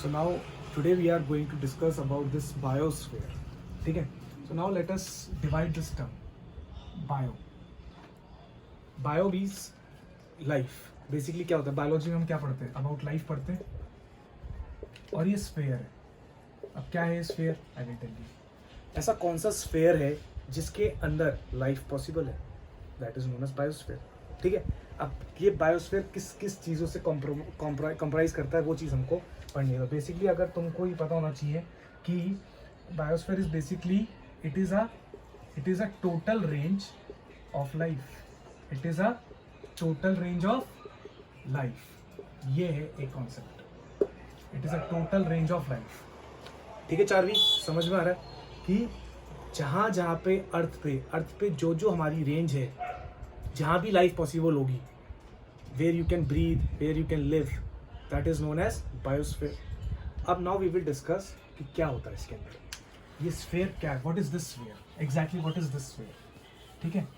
So now today we are going to discuss about this biosphere. ठीक है? So now let us divide this term. Bio. Bio means life. Basically क्या होता है? Biology में हम क्या पढ़ते हैं? About life पढ़ते हैं. और ये स्फेयर है. अब क्या है ये sphere? I will tell you. ऐसा कौन सा स्फेयर है जिसके अंदर लाइफ पॉसिबल है? That is known as biosphere. ठीक है. अब ये बायोस्फीयर किस किस चीज़ों से कंप्राइज करता है वो चीज़ हमको पढ़नी है. बेसिकली अगर तुमको ही पता होना चाहिए कि biosphere is basically it is a total range of life. It is a total range of life. ये है एक concept. It is a total range of life. ठीक है चारवी, समझ में आ रहा है कि जहाँ जहाँ पे अर्थ पे जो जो हमारी रेंज है, जहाँ भी लाइफ पॉसिबल होगी, where you can breathe, where you can live, that is known as biosphere. अब नाउ वी विल डिस्कस कि क्या होता है इसके अंदर. ये स्फीयर क्या है? What is this sphere? Exactly what is this sphere? ठीक है.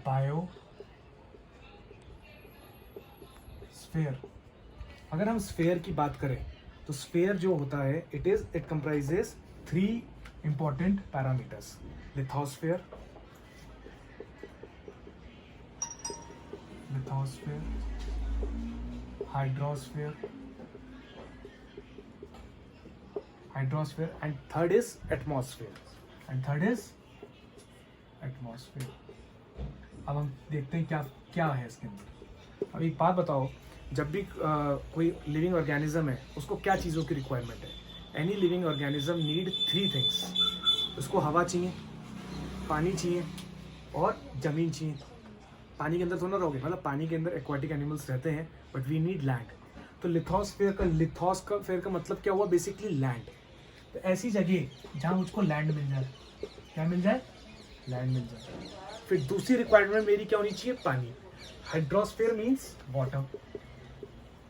Bio sphere. अगर हम स्फीयर की बात करें तो स्फीयर जो होता है it comprises 3 important parameters. lithosphere, hydrosphere, and third is atmosphere. अब हम देखते हैं क्या है इसके अंदर. अब एक बात बताओ, जब भी कोई लिविंग ऑर्गेनिज्म है उसको क्या चीज़ों की रिक्वायरमेंट है? Any living organism need 3 things. उसको हवा चाहिए, पानी चाहिए और ज़मीन चाहिए. पानी के अंदर तो ना रहोगे, मतलब पानी के अंदर एक्वाटिक एनिमल्स रहते हैं, बट वी नीड लैंड. तो लिथोस्फेयर का मतलब क्या हुआ? Basically land. तो ऐसी जगह जहाँ मुझको लैंड मिल जाए. क्या मिल जाए? लैंड मिल जाए. फिर दूसरी रिक्वायरमेंट मेरी क्या होनी चाहिए? पानी. Hydrosphere means water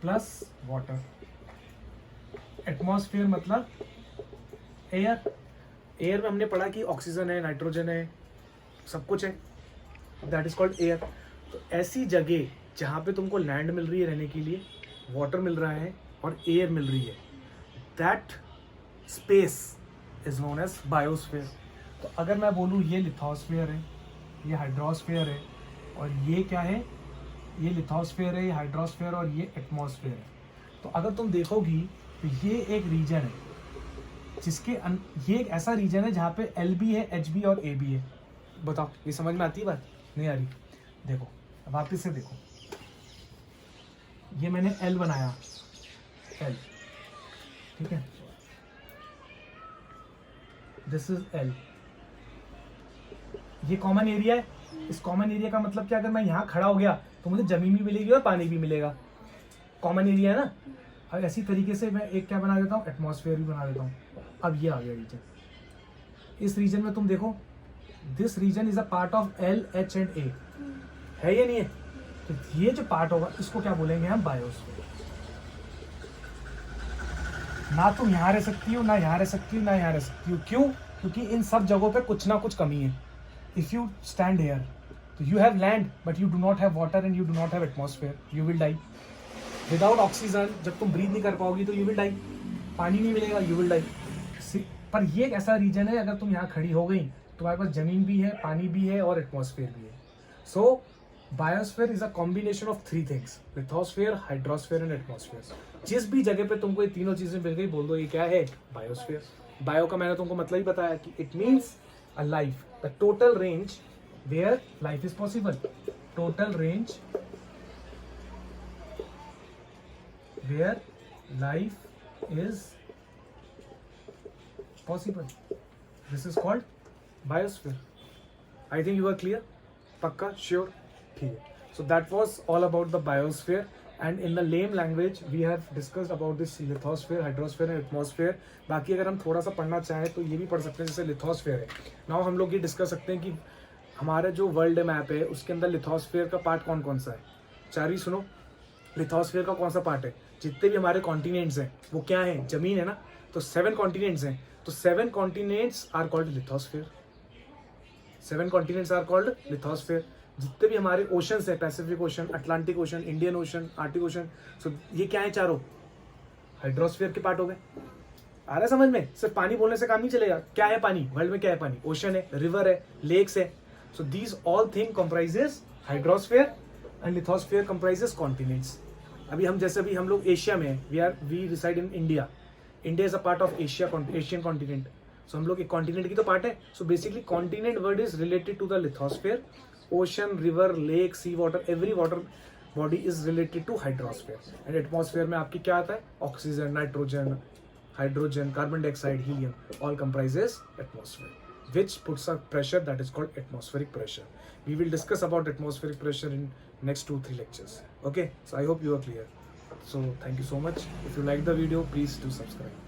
plus water. Atmosphere मतलब एयर. एयर में हमने पढ़ा कि ऑक्सीजन है, नाइट्रोजन है, सब कुछ है. That is called air. तो ऐसी जगह जहाँ पे तुमको लैंड मिल रही है रहने के लिए, वाटर मिल रहा है और एयर मिल रही है, that space is known as biosphere. तो अगर मैं बोलूँ ये लिथोस्फीयर है, ये हाइड्रोस्फीयर है, और ये क्या है? ये लिथोस्फीयर है, ये हाइड्रोस्फीयर और ये एटमॉस्फेयर है. तो अगर तुम देखोगी तो ये एक रीजन है जिसके ये एक ऐसा रीजन है जहाँ पे एल भी है, एच भी और ए भी है. बताओ, ये समझ में आती है बात? नहीं आ रही? देखो वापस से देखो. ये मैंने एल बनाया, एल. ठीक है, दिस इज एल. ये कॉमन एरिया है. इस कॉमन एरिया का मतलब क्या? अगर मैं यहाँ खड़ा हो गया तो मुझे जमीन भी मिलेगी और पानी भी मिलेगा. कॉमन एरिया है ना. और ऐसी तरीके से मैं एक क्या बना देता हूँ? एटमॉस्फेयर भी बना देता हूँ. अब ये आ गया रीजन. इस रीजन में तुम देखो, this region is a part of L, H and A. है या नहीं है? तो ये जो पार्ट होगा इसको क्या बोलेंगे हम? बायोस्फीयर. ना तुम यहाँ रह सकती हो, ना यहाँ रह सकती हो, ना यहाँ रह सकती हो. क्यों? क्योंकि इन सब जगहों पे कुछ ना कुछ कमी है. इफ यू स्टैंड हेयर तो you have land but you do not have water and you do not have atmosphere. You will die. Without oxygen जब तुम ब्रीथ नहीं कर पाओगी तो यू विल डाई. पानी नहीं मिलेगा, यू विल डाई. पर ये एक ऐसा रीजन है, अगर तुम यहाँ खड़ी हो गई तुम्हारे पास जमीन भी है, पानी भी है और एटमॉस्फेयर भी है. So biosphere is a combination of 3 things: lithosphere, hydrosphere and atmosphere. जिस भी जगह पे तुमको ये तीनों चीजें मिल गई, बोल दो ये क्या है? बायोस्फीयर. बायो का मैंने तुमको मतलब ही बताया कि it means a life, the total range where life is possible. Total range where life is possible. This is called biosphere. I think you are clear? Pakka? Sure? ठीक है. So that was all about the biosphere, and in the lame language we have discussed about this lithosphere, hydrosphere and atmosphere. बाकी अगर हम थोड़ा सा पढ़ना चाहें तो ये भी पढ़ सकते हैं. जैसे लिथोस्फीयर है, नाउ हम लोग ये डिस्कस सकते हैं कि हमारा जो वर्ल्ड मैप है उसके अंदर लिथोस्फीयर का पार्ट कौन कौन सा है. चारी सुनो, लिथोस्फीयर का कौन सा पार्ट है? जितने भी हमारे कॉन्टिनेंट्स हैं वो क्या है? जमीन है ना. तो 7 कॉन्टिनेंट्स हैं, तो 7 continents are called lithosphere. 7 continents are called lithosphere. जितने भी हमारे ओशंस है, Pacific Ocean, Atlantic Ocean, Indian Ocean, Arctic Ocean, so ये क्या है चारों? हाइड्रोस्फीयर के पार्ट हो गए। आ रहा है समझ में? सिर्फ पानी बोलने से काम नहीं चलेगा। क्या है पानी? वर्ल्ड में क्या है पानी? ओशन है, रिवर है, लेक्स है। So these all thing comprises hydrosphere and lithosphere comprises continents. अभी हम जैसे अभी हम लोग एशिया में हैं, we reside in India. India is a part of Asian continent. So हम लोग एक कॉन्टिनेंट की तो पार्ट है। So basically continent word is related to the lithosphere. Ocean, river, lake, sea water, every water body is related to hydrosphere. And atmosphere में आपकी क्या आता है? Oxygen, nitrogen, hydrogen, carbon dioxide, helium, all comprises atmosphere, which puts a pressure that is called atmospheric pressure. We will discuss about atmospheric pressure in next 2-3 lectures. Okay, so I hope you are clear. So thank you so much. If you like the video, please do subscribe.